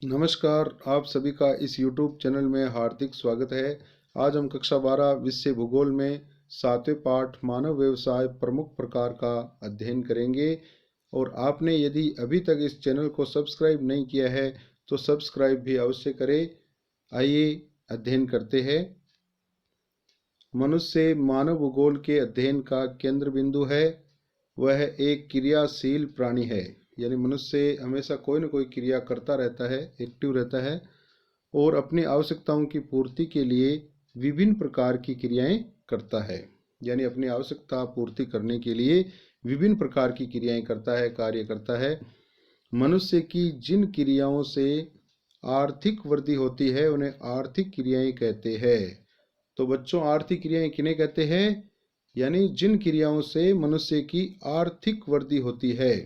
नमस्कार, आप सभी का इस YouTube चैनल में हार्दिक स्वागत है। आज हम कक्षा 12 विषय भूगोल में 7वें पाठ मानव व्यवसाय प्रमुख प्रकार का अध्ययन करेंगे। और आपने यदि अभी तक इस चैनल को सब्सक्राइब नहीं किया है तो सब्सक्राइब भी अवश्य करें। आइए अध्ययन करते हैं। मनुष्य मानव भूगोल के अध्ययन का केंद्र बिंदु है। वह एक क्रियाशील प्राणी है, यानी मनुष्य हमेशा कोई न कोई क्रिया करता रहता है, एक्टिव रहता है और अपनी आवश्यकताओं की पूर्ति के लिए विभिन्न प्रकार की क्रियाएं करता है। यानी अपनी आवश्यकता पूर्ति करने के लिए विभिन्न प्रकार की क्रियाएं करता है, कार्य करता है। मनुष्य की जिन क्रियाओं से आर्थिक वृद्धि होती है उन्हें आर्थिक क्रियाएं कहते हैं। तो बच्चों, आर्थिक क्रियाएं किन्हें कहते हैं? यानी जिन क्रियाओं से मनुष्य की आर्थिक वृद्धि होती है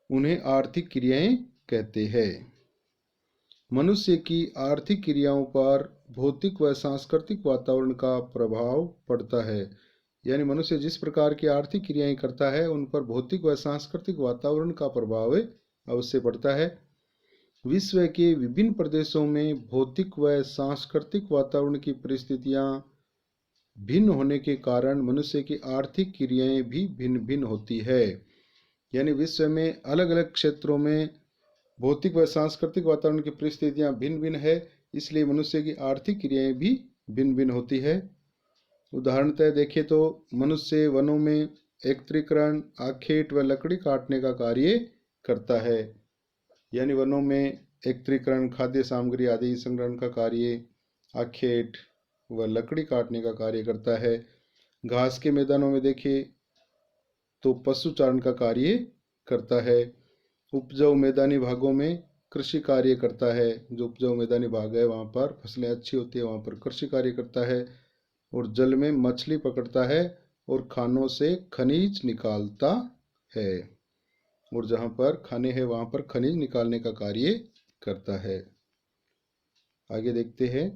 उन्हें आर्थिक क्रियाएं कहते हैं। मनुष्य की आर्थिक क्रियाओं पर भौतिक व सांस्कृतिक वातावरण का प्रभाव पड़ता है। यानी मनुष्य जिस प्रकार की आर्थिक क्रियाएं करता है उन पर भौतिक व सांस्कृतिक वातावरण का प्रभाव अवश्य पड़ता है। विश्व के विभिन्न प्रदेशों में भौतिक व सांस्कृतिक वातावरण की परिस्थितियां भिन्न होने के कारण मनुष्य की आर्थिक क्रियाएं भी भिन्न भिन्न होती है। यानी विश्व में अलग अलग क्षेत्रों में भौतिक व सांस्कृतिक वातावरण की परिस्थितियां भिन्न भिन्न है, इसलिए मनुष्य की आर्थिक क्रियाएं भी भिन्न भिन्न होती है। उदाहरणतः देखें तो मनुष्य वनों में एकत्रीकरण, आखेट व लकड़ी काटने का कार्य करता है। यानी वनों में एकत्रीकरण, खाद्य सामग्री आदि संग्रहण का कार्य, आखेट व लकड़ी काटने का कार्य करता है। घास के मैदानों में देखें तो पशुचारण का कार्य करता है। उपजाऊ मैदानी भागों में कृषि कार्य करता है। जो उपजाऊ मैदानी भाग है वहाँ पर फसलें अच्छी होती है, वहाँ पर कृषि कार्य करता है। और जल में मछली पकड़ता है और खानों से खनिज निकालता है। और जहाँ पर खाने हैं वहाँ पर खनिज निकालने का कार्य करता है। आगे देखते हैं।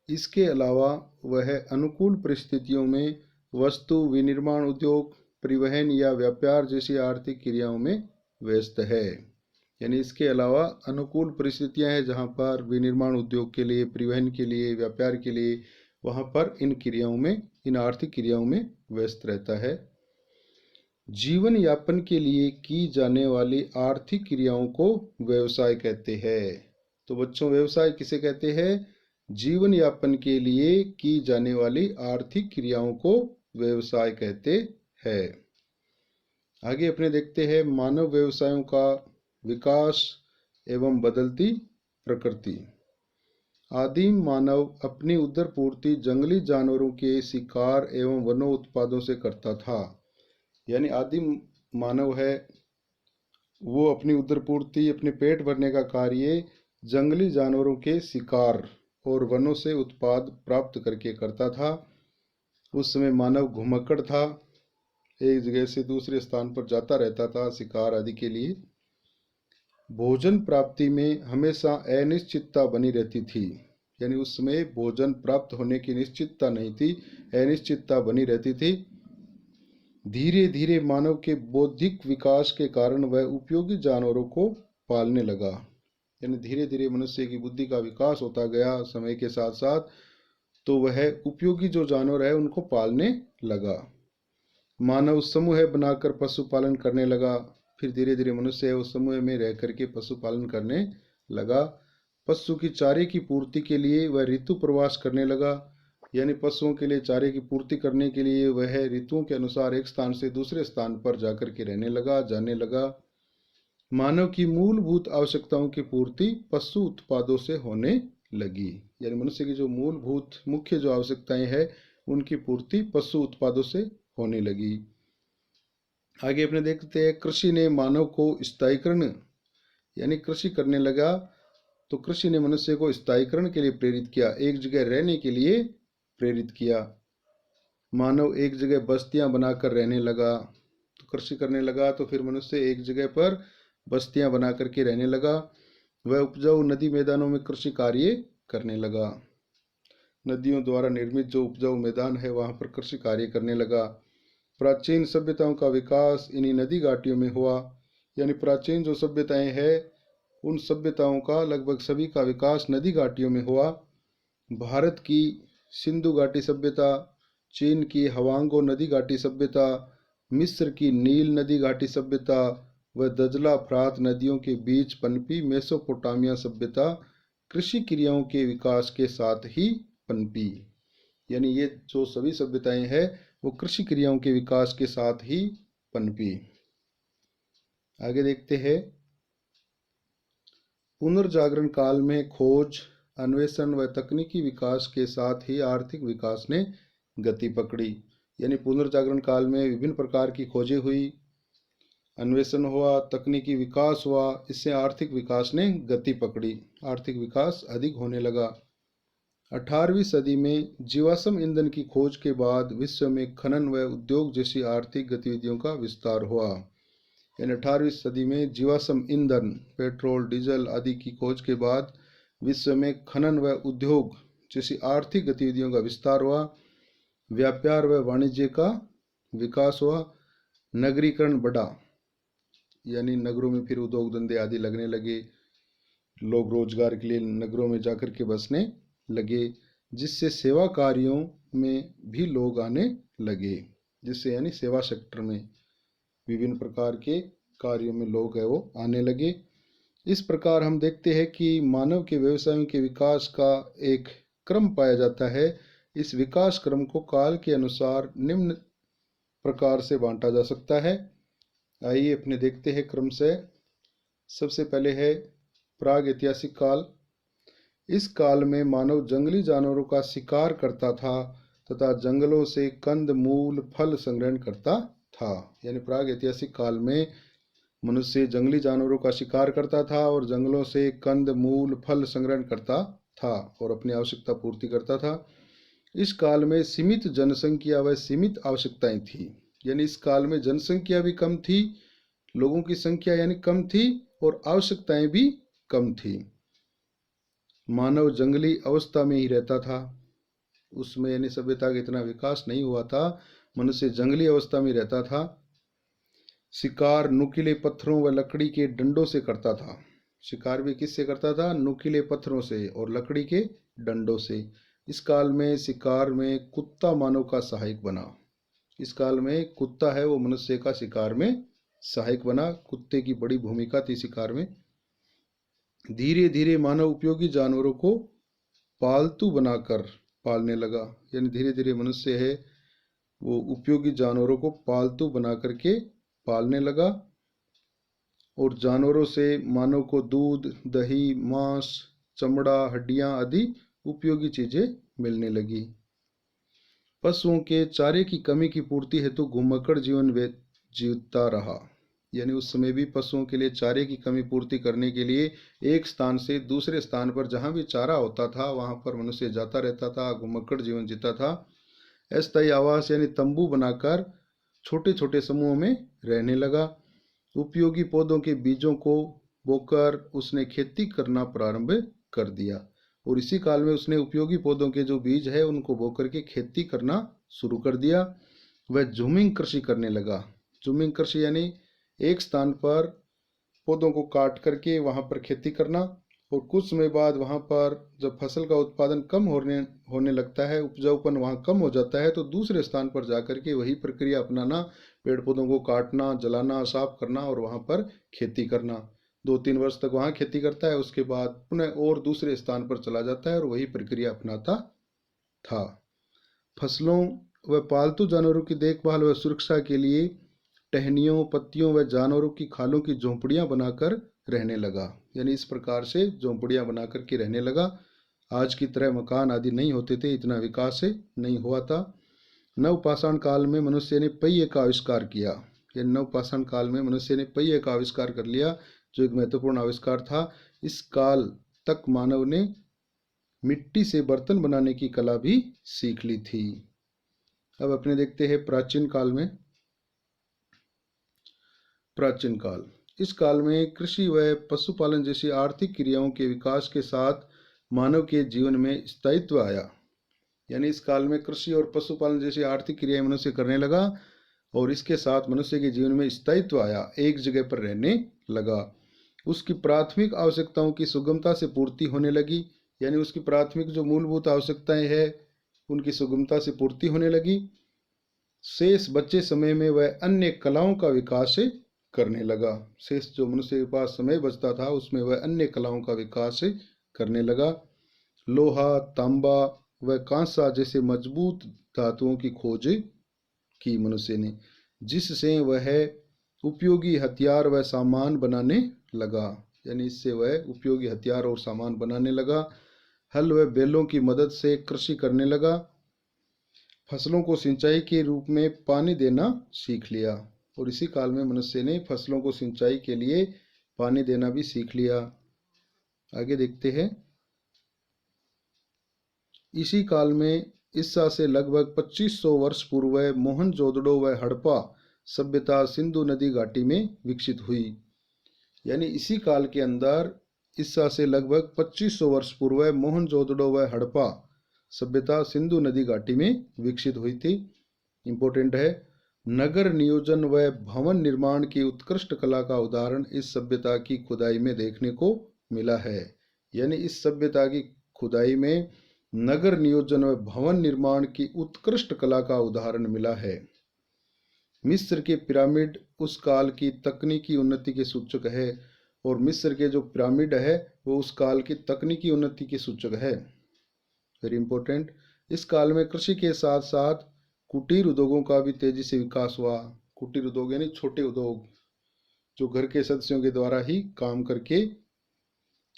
इसके अलावा वह अनुकूल परिस्थितियों में वस्तु विनिर्माण उद्योग, परिवहन या व्यापार जैसी आर्थिक क्रियाओं में व्यस्त है। यानी इसके अलावा अनुकूल परिस्थितियां हैं जहां पर विनिर्माण उद्योग के लिए, परिवहन के लिए, व्यापार के लिए, वहां पर इन क्रियाओं में, इन आर्थिक क्रियाओं में व्यस्त रहता है। जीवन यापन के लिए की जाने वाली आर्थिक क्रियाओं को व्यवसाय कहते हैं। तो बच्चों, व्यवसाय किसे कहते हैं? जीवन यापन के लिए की जाने वाली आर्थिक क्रियाओं को व्यवसाय कहते हैं। आगे अपने देखते हैं मानव व्यवसायों का विकास एवं बदलती प्रकृति। आदिम मानव अपनी उदर पूर्ति जंगली जानवरों के शिकार एवं वनों उत्पादों से करता था। यानी आदिम मानव है वो अपनी उदर पूर्ति, अपने पेट भरने का कार्य जंगली जानवरों के शिकार और वनों से उत्पाद प्राप्त करके करता था। उस समय मानव घुमक्कड़ था, एक जगह से दूसरे स्थान पर जाता रहता था शिकार आदि के लिए। भोजन प्राप्ति में हमेशा अनिश्चितता बनी रहती थी। यानी उस समय भोजन प्राप्त होने की निश्चितता नहीं थी, अनिश्चितता बनी रहती थी। धीरे धीरे मानव के बौद्धिक विकास के कारण वह उपयोगी जानवरों को पालने लगा। यानी धीरे धीरे मनुष्य की बुद्धि का विकास होता गया समय के साथ साथ, तो वह उपयोगी जो जानवर है उनको पालने लगा। मानव समूह बनाकर पशुपालन करने लगा। फिर धीरे धीरे मनुष्य उस समूह में रह करके पशुपालन करने लगा। पशु की चारे की पूर्ति के लिए वह ऋतु प्रवास करने लगा। यानी पशुओं के लिए चारे की पूर्ति करने के लिए वह ऋतुओं के अनुसार एक स्थान से दूसरे स्थान पर जाकर के रहने लगा, जाने लगा। मानव की मूलभूत आवश्यकताओं की पूर्ति पशु उत्पादों से होने लगी। यानी मनुष्य की जो मूलभूत मुख्य जो आवश्यकताएं हैं उनकी पूर्ति पशु उत्पादों से होने लगी। आगे अपने देखते हैं, कृषि ने मानव को स्थायीकरण, यानी कृषि करने लगा तो कृषि ने मनुष्य को स्थायीकरण के लिए प्रेरित किया, एक जगह रहने के लिए प्रेरित किया। मानव एक जगह बस्तियां बनाकर रहने लगा, तो कृषि करने लगा तो फिर मनुष्य एक जगह पर बस्तियां बना करके रहने लगा। वह उपजाऊ नदी मैदानों में कृषि कार्य करने लगा। नदियों द्वारा निर्मित जो उपजाऊ मैदान है वहां पर कृषि कार्य करने लगा। प्राचीन सभ्यताओं का विकास इन्हीं नदी घाटियों में हुआ। यानी प्राचीन जो सभ्यताएं हैं उन सभ्यताओं का लगभग सभी का विकास नदी घाटियों में हुआ। भारत की सिंधु घाटी सभ्यता, चीन की हवांगो नदी घाटी सभ्यता, मिस्र की नील नदी घाटी सभ्यता व दजला फ्रात नदियों के बीच पनपी मेसोपोटामिया सभ्यता कृषि क्रियाओं के विकास के साथ ही पनपी। यानी ये जो सभी सभ्यताएं हैं वो कृषि क्रियाओं के विकास के साथ ही पनपी। आगे देखते हैं, पुनर्जागरण काल में खोज, अन्वेषण व तकनीकी विकास के साथ ही आर्थिक विकास ने गति पकड़ी। यानी पुनर्जागरण काल में विभिन्न प्रकार की खोजें हुई, अन्वेषण हुआ, तकनीकी विकास हुआ, इससे आर्थिक विकास ने गति पकड़ी, आर्थिक विकास अधिक होने लगा। 18वीं सदी में जीवाश्म ईंधन की खोज के बाद विश्व में खनन व उद्योग जैसी आर्थिक गतिविधियों का विस्तार हुआ। यानी 18वीं सदी में जीवाश्म ईंधन, पेट्रोल, डीजल आदि की खोज के बाद विश्व में खनन व उद्योग जैसी आर्थिक गतिविधियों का विस्तार हुआ, व्यापार व वाणिज्य का विकास हुआ, नगरीकरण बढ़ा, यानी नगरों में फिर उद्योग धंधे आदि लगने लगे, लोग रोजगार के लिए नगरों में जाकर के बसने लगे, जिससे सेवा कार्यों में भी लोग आने लगे, जिससे यानी सेवा सेक्टर में विभिन्न प्रकार के कार्यों में लोग है वो आने लगे। इस प्रकार हम देखते हैं कि मानव के व्यवसायों के विकास का एक क्रम पाया जाता है। इस विकास क्रम को काल के अनुसार निम्न प्रकार से बांटा जा सकता है। आइए अपने देखते हैं क्रम से। सबसे पहले है प्राग ऐतिहासिक काल। इस काल में मानव जंगली जानवरों का शिकार करता था तथा जंगलों से कंद मूल फल संग्रहण करता था। यानी प्राग ऐतिहासिक काल में मनुष्य जंगली जानवरों का शिकार करता था और जंगलों से कंद मूल फल संग्रहण करता था और अपनी आवश्यकता पूर्ति करता था। इस काल में सीमित जनसंख्या व सीमित आवश्यकताएं थी। यानी इस काल में जनसंख्या भी कम थी, लोगों की संख्या यानी कम थी और आवश्यकताएं भी कम थी। मानव जंगली अवस्था में ही रहता था, उसमें यानी सभ्यता का इतना विकास नहीं हुआ था, मनुष्य जंगली अवस्था में रहता था। शिकार नुकीले पत्थरों व लकड़ी के डंडों से करता था। शिकार भी किससे करता था? नुकीले पत्थरों से और लकड़ी के डंडों से। इस काल में शिकार में कुत्ता मानव का सहायक बना। इस काल में कुत्ता है वो मनुष्य का शिकार में सहायक बना। कुत्ते की बड़ी भूमिका थी शिकार में। धीरे धीरे मानव उपयोगी जानवरों को पालतू बनाकर पालने लगा। यानी धीरे धीरे मनुष्य है वो उपयोगी जानवरों को पालतू बना करके पालने लगा और जानवरों से मानव को दूध, दही, मांस, चमड़ा, हड्डियां आदि उपयोगी चीजें मिलने लगी। पशुओं के चारे की कमी की पूर्ति हेतु घुमक्कड़ जीवन जीता रहा। यानी उस समय भी पशुओं के लिए चारे की कमी पूर्ति करने के लिए एक स्थान से दूसरे स्थान पर जहां भी चारा होता था वहां पर मनुष्य जाता रहता था, घुमक्कड़ जीवन जीता था। अस्थायी आवास यानी तंबू बनाकर छोटे छोटे समूहों में रहने लगा। उपयोगी पौधों के बीजों को बोकर उसने खेती करना प्रारंभ कर दिया और इसी काल में उसने उपयोगी पौधों के जो बीज है उनको बोकर के खेती करना शुरू कर दिया। वह जूमिंग कृषि करने लगा। जूमिंग कृषि यानी एक स्थान पर पौधों को काट करके वहां पर खेती करना और कुछ समय बाद वहां पर जब फसल का उत्पादन कम होने लगता है, उपजाऊपन वहां कम हो जाता है, तो दूसरे स्थान पर जाकर के वही प्रक्रिया अपनाना, पेड़ पौधों को काटना, जलाना, साफ करना और वहां पर खेती करना। 2-3 वर्ष तक वहां खेती करता है, उसके बाद पुनः और दूसरे स्थान पर चला जाता है और वही प्रक्रिया अपनाता था। फसलों व पालतू जानवरों की देखभाल व सुरक्षा के लिए टहनियों, पत्तियों व जानवरों की खालों की झोंपड़ियां बनाकर रहने लगा। यानी इस प्रकार से झोंपड़ियां बनाकर के रहने लगा। आज की तरह मकान आदि नहीं होते थे, इतना विकास नहीं हुआ था। नवपाषाण काल में मनुष्य ने पहिए का आविष्कार किया। यानी नवपाषाण काल में मनुष्य ने पहिए का आविष्कार कर लिया, जो एक महत्वपूर्ण आविष्कार था। इस काल तक मानव ने मिट्टी से बर्तन बनाने की कला भी सीख ली थी। अब अपने देखते हैं प्राचीन काल में। प्राचीन काल, इस काल में कृषि व पशुपालन जैसी आर्थिक क्रियाओं के विकास के साथ मानव के जीवन में स्थायित्व आया। यानी इस काल में कृषि और पशुपालन जैसी आर्थिक क्रियाएं मनुष्य करने लगा और इसके साथ मनुष्य के जीवन में स्थायित्व आया, एक जगह पर रहने लगा। उसकी प्राथमिक आवश्यकताओं की सुगमता से पूर्ति होने लगी, यानी उसकी प्राथमिक जो मूलभूत आवश्यकताएं हैं उनकी सुगमता से पूर्ति होने लगी। शेष बचे समय में वह अन्य कलाओं का विकास करने लगा। शेष जो मनुष्य के पास समय बचता था उसमें वह अन्य कलाओं का विकास करने लगा। लोहा, तांबा व कांसा जैसे मजबूत धातुओं की खोज की मनुष्य ने, जिससे वह उपयोगी हथियार व सामान बनाने लगा, यानी इससे वह उपयोगी हथियार और सामान बनाने लगा। हल व बैलों की मदद से कृषि करने लगा। फसलों को सिंचाई के रूप में पानी देना सीख लिया, और इसी काल में मनुष्य ने फसलों को सिंचाई के लिए पानी देना भी सीख लिया। आगे देखते हैं। इसी काल में ईसा से लगभग 2500 वर्ष पूर्व मोहनजोदड़ो व हड़प्पा सभ्यता सिंधु नदी घाटी में विकसित हुई। यानी इसी काल के अंदर ईसा से लगभग 2500 वर्ष पूर्व मोहनजोदड़ो व हड़प्पा सभ्यता सिंधु नदी घाटी में विकसित हुई थी। इंपॉर्टेंट है। नगर नियोजन व भवन निर्माण की उत्कृष्ट कला का उदाहरण इस सभ्यता की खुदाई में देखने को मिला है। यानी इस सभ्यता की खुदाई में नगर नियोजन व भवन निर्माण की उत्कृष्ट कला का उदाहरण मिला है। मिस्र के पिरामिड उस काल की तकनीकी उन्नति के सूचक है, और मिस्र के जो पिरामिड है वो उस काल की तकनीकी उन्नति के सूचक है। Very important. इस काल में कृषि के साथ साथ कुटीर उद्योगों का भी तेजी से विकास हुआ। कुटीर उद्योग यानी छोटे उद्योग, जो घर के सदस्यों के द्वारा ही काम करके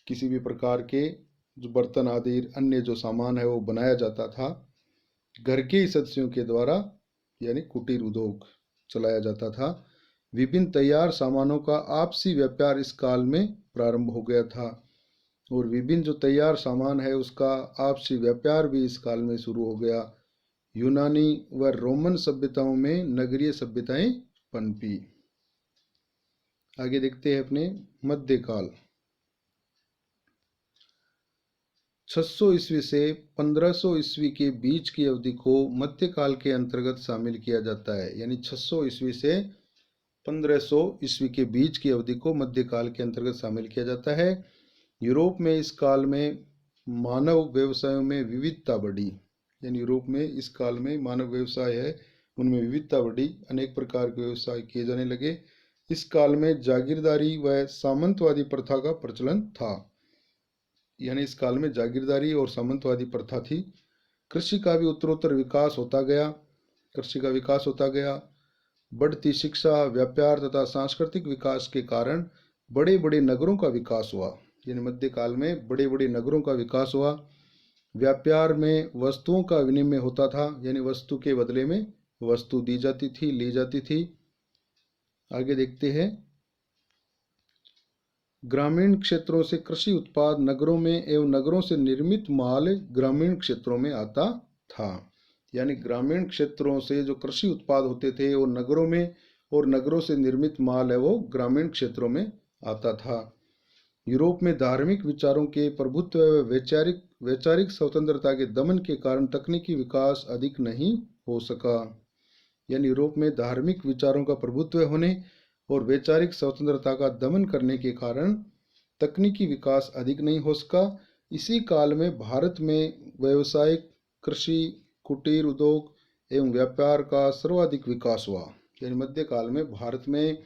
किसी भी प्रकार के जो बर्तन आदि अन्य जो सामान है वो बनाया जाता था, घर के ही सदस्यों के द्वारा, यानी कुटीर उद्योग चलाया जाता था। विभिन्न तैयार सामानों का आपसी व्यापार इस काल में प्रारंभ हो गया था, और विभिन्न जो तैयार सामान है उसका आपसी व्यापार भी इस काल में शुरू हो गया। यूनानी व रोमन सभ्यताओं में नगरीय सभ्यताएं पनपी। आगे देखते हैं अपने मध्यकाल। 600 ईस्वी से 1500 ईस्वी के बीच की अवधि को मध्यकाल के अंतर्गत शामिल किया जाता है। यानी 600 ईस्वी से 1500 ईस्वी के बीच की अवधि को मध्यकाल के अंतर्गत शामिल किया जाता है। यूरोप में इस काल में मानव व्यवसायों में विविधता बढ़ी। यानी यूरोप में इस काल में मानव व्यवसाय है उनमें विविधता बढ़ी, अनेक प्रकार के व्यवसाय किए जाने लगे। इस काल में जागीरदारी व सामंतवादी प्रथा का प्रचलन था। यानी इस काल में जागीरदारी और सामंतवादी प्रथा थी। कृषि का भी उत्तरोत्तर विकास होता गया। कृषि का विकास होता गया। बढ़ती शिक्षा, व्यापार तथा सांस्कृतिक विकास के कारण बड़े बड़े नगरों का विकास हुआ। यानी मध्यकाल में बड़े बड़े नगरों का विकास हुआ। व्यापार में वस्तुओं का विनिमय होता था, यानी वस्तु के बदले में वस्तु दी जाती थी, ली जाती थी। आगे देखते हैं। ग्रामीण क्षेत्रों से कृषि उत्पाद नगरों में एवं नगरों से निर्मित माल ग्रामीण क्षेत्रों में आता था। यानी ग्रामीण क्षेत्रों से जो कृषि उत्पाद होते थे वो नगरों में, और नगरों से निर्मित माल है वो ग्रामीण क्षेत्रों में आता था। यूरोप में धार्मिक विचारों के प्रभुत्व व वैचारिक स्वतंत्रता के दमन के कारण तकनीकी विकास अधिक नहीं हो सका। यानी यूरोप में धार्मिक विचारों का प्रभुत्व होने और वैचारिक स्वतंत्रता का दमन करने के कारण तकनीकी विकास अधिक नहीं हो सका। इसी काल में भारत में व्यावसायिक कृषि, कुटीर उद्योग एवं व्यापार का सर्वाधिक विकास हुआ। यानी मध्यकाल में भारत में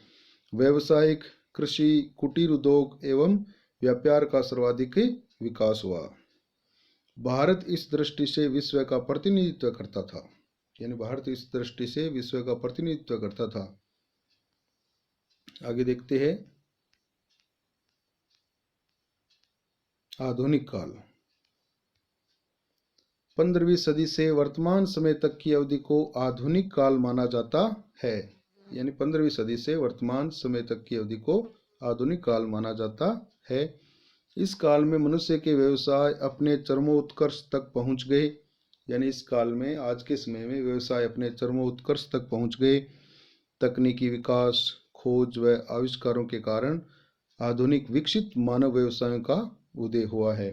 व्यावसायिक कृषि, कुटीर उद्योग एवं व्यापार का सर्वाधिक विकास हुआ। भारत इस दृष्टि से विश्व का प्रतिनिधित्व करता था। यानी भारत इस दृष्टि से विश्व का प्रतिनिधित्व करता था। आगे देखते हैं। आधुनिक काल। 15वीं सदी से वर्तमान समय तक की अवधि को आधुनिक काल माना जाता है। यानी 15वीं सदी से वर्तमान समय तक की अवधि को आधुनिक काल माना जाता है। इस काल में मनुष्य के व्यवसाय अपने चरमोत्कर्ष तक पहुंच गए। यानी इस काल में, आज के समय में व्यवसाय अपने चरमोत्कर्ष तक पहुंच गए। तकनीकी विकास, खोज व आविष्कारों के कारण आधुनिक विकसित मानव व्यवसायों का उदय हुआ है।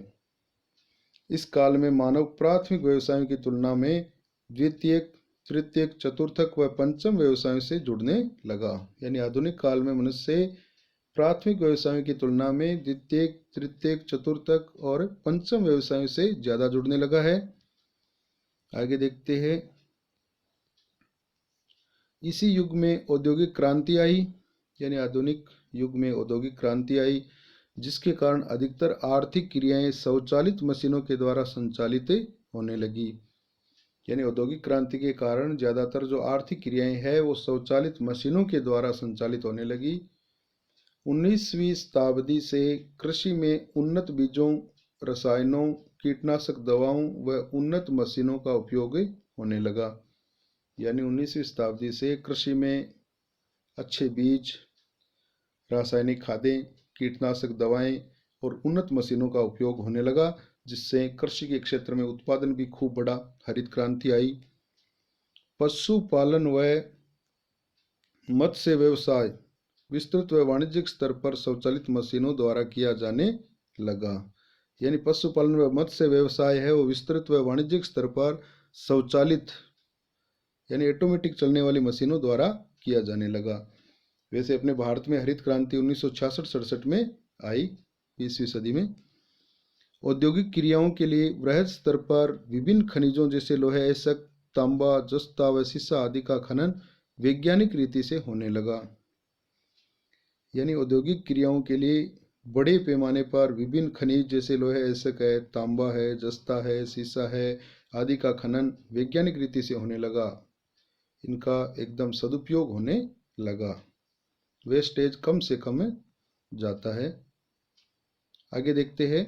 इस काल में मानव प्राथमिक व्यवसायों की तुलना में द्वितीयक तृतीयक, चतुर्थक व पंचम व्यवसायों से जुड़ने लगा। यानी आधुनिक काल में मनुष्य प्राथमिक व्यवसायों की तुलना में द्वितीयक, तृतीयक, चतुर्थक और पंचम व्यवसायों से ज्यादा जुड़ने लगा है। आगे देखते हैं। इसी युग में औद्योगिक क्रांति आई, यानी आधुनिक युग में औद्योगिक क्रांति आई, जिसके कारण अधिकतर आर्थिक क्रियाएं स्वचालित मशीनों के द्वारा संचालित होने लगी। यानी औद्योगिक क्रांति के कारण ज़्यादातर जो आर्थिक क्रियाएं हैं वो स्वचालित मशीनों के द्वारा संचालित होने लगी। 19वीं शताब्दी से कृषि में उन्नत बीजों, रसायनों, कीटनाशक दवाओं व उन्नत मशीनों का उपयोग होने लगा। यानी 19वीं शताब्दी से कृषि में अच्छे बीज, रासायनिक खादें, कीटनाशक दवाएं और उन्नत मशीनों का उपयोग होने लगा, जिससे कृषि के क्षेत्र में उत्पादन भी खूब बढ़ा। हरित क्रांति आई। पशुपालन व मत्स्य व्यवसाय विस्तृत व वाणिज्यिक स्तर पर स्वचालित मशीनों द्वारा किया जाने लगा। यानी पशुपालन व मत्स्य व्यवसाय है वो विस्तृत व वाणिज्यिक स्तर पर स्वचालित यानी ऑटोमेटिक चलने वाली मशीनों द्वारा किया जाने लगा। वैसे अपने भारत में हरित क्रांति 1966-67 में आई, 20वीं सदी में। औद्योगिक क्रियाओं के लिए वृहद स्तर पर विभिन्न खनिजों जैसे लोहे, एसक, तांबा, जस्ता व सीसा आदि का खनन वैज्ञानिक रीति से होने लगा। यानी औद्योगिक क्रियाओं के लिए बड़े पैमाने पर विभिन्न खनिज जैसे लोहे, एसक है, तांबा है, जस्ता है, सीसा है आदि का खनन वैज्ञानिक रीति से होने लगा। इनका एकदम सदुपयोग होने लगा, वेस्टेज कम से कम जाता है। आगे देखते हैं।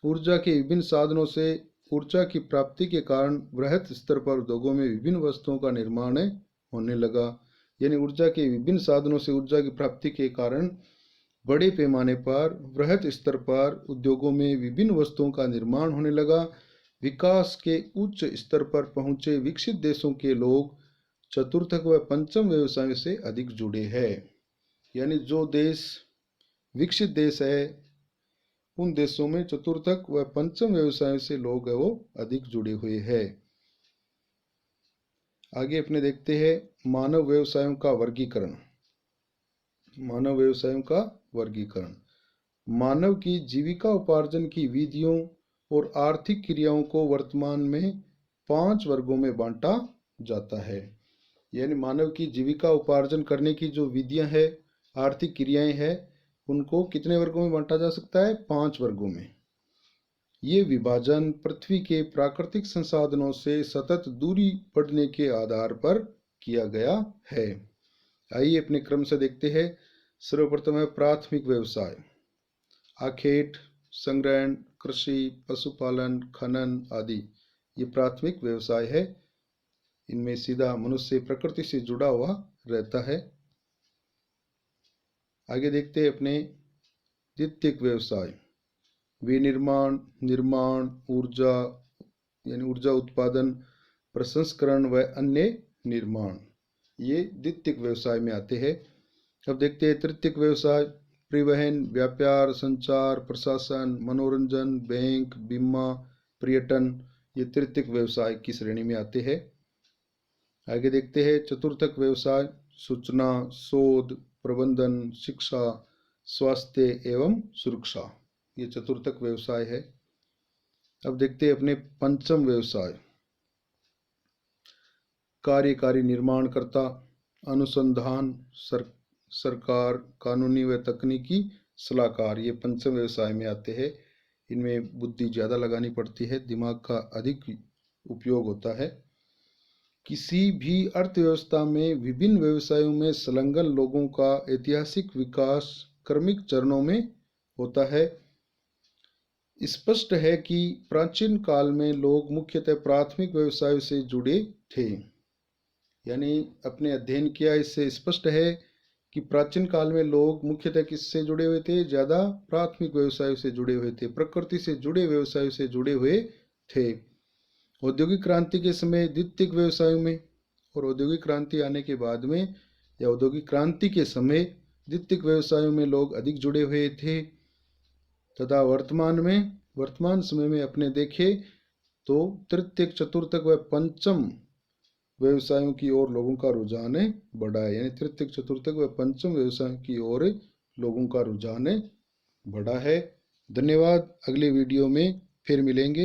ऊर्जा के विभिन्न साधनों से ऊर्जा की प्राप्ति के कारण वृहद स्तर पर उद्योगों में विभिन्न वस्तुओं का निर्माण होने लगा। यानी ऊर्जा के विभिन्न साधनों से ऊर्जा की प्राप्ति के कारण बड़े पैमाने पर वृहद स्तर पर उद्योगों में विभिन्न वस्तुओं का निर्माण होने लगा। विकास के उच्च स्तर पर पहुंचे विकसित देशों के लोग चतुर्थक व पंचम व्यवसायों से अधिक जुड़े हैं। यानी जो देश विकसित देश है उन देशों में चतुर्थक व पंचम व्यवसायों से लोग है वो अधिक जुड़े हुए हैं। आगे अपने देखते हैं मानव व्यवसायों का वर्गीकरण। मानव व्यवसायों का वर्गीकरण मानव की जीविका उपार्जन की विधियों और आर्थिक क्रियाओं को वर्तमान में 5 वर्गों में बांटा जाता है। यानी मानव की जीविका उपार्जन करने की जो विधियां हैं, आर्थिक क्रियाएं हैं, उनको कितने वर्गों में बांटा जा सकता है? 5 वर्गों में। ये विभाजन पृथ्वी के प्राकृतिक संसाधनों से सतत दूरी बढ़ने के आधार पर किया गया है। आइए अपने क्रम से देखते हैं। सर्वप्रथम है प्राथमिक व्यवसाय। आखेट, संग्रहण, कृषि, पशुपालन, खनन आदि ये प्राथमिक व्यवसाय है। इनमें सीधा मनुष्य प्रकृति से जुड़ा हुआ रहता है। आगे देखते हैं अपने द्वितीयक व्यवसाय। विनिर्माण, निर्माण, ऊर्जा यानी ऊर्जा उत्पादन, प्रसंस्करण व अन्य निर्माण, ये द्वितीयक व्यवसाय में आते हैं। अब देखते हैं तृतीयक व्यवसाय। परिवहन, व्यापार, संचार, प्रशासन, मनोरंजन, बैंक, बीमा, पर्यटन, ये तृतीयक व्यवसाय की श्रेणी में आते हैं। आगे देखते हैं चतुर्थक व्यवसाय। सूचना, शोध, प्रबंधन, शिक्षा, स्वास्थ्य एवं सुरक्षा, ये चतुर्थक व्यवसाय है। अब देखते हैं अपने पंचम व्यवसाय। कार्यकारी निर्माणकर्ता, अनुसंधान, सरकार, कानूनी व तकनीकी सलाहकार, ये पंचम व्यवसाय में आते हैं। इनमें बुद्धि ज़्यादा लगानी पड़ती है, दिमाग का अधिक उपयोग होता है। किसी भी अर्थव्यवस्था में विभिन्न व्यवसायों में संलग्न लोगों का ऐतिहासिक विकास क्रमिक चरणों में होता है। स्पष्ट है कि प्राचीन काल में लोग मुख्यतः प्राथमिक व्यवसायों से जुड़े थे। यानी अपने अध्ययन किया, इससे स्पष्ट है कि प्राचीन काल में लोग मुख्यतः किससे जुड़े हुए थे? ज़्यादा प्राथमिक व्यवसायों से जुड़े हुए थे, प्रकृति से जुड़े व्यवसायों से जुड़े हुए थे। औद्योगिक क्रांति के समय द्वितीयक व्यवसायों में और औद्योगिक क्रांति आने के बाद में या औद्योगिक क्रांति के समय द्वितीयक व्यवसायों में लोग अधिक जुड़े हुए थे तथा वर्तमान समय में अपने देखें तो तृतीयक, चतुर्थक व पंचम व्यवसायों की ओर लोगों का रुझान बढ़ा है। यानी तृतीयक, चतुर्थक व पंचम व्यवसायों की ओर लोगों का रुझान बढ़ा है। धन्यवाद। अगले वीडियो में फिर मिलेंगे।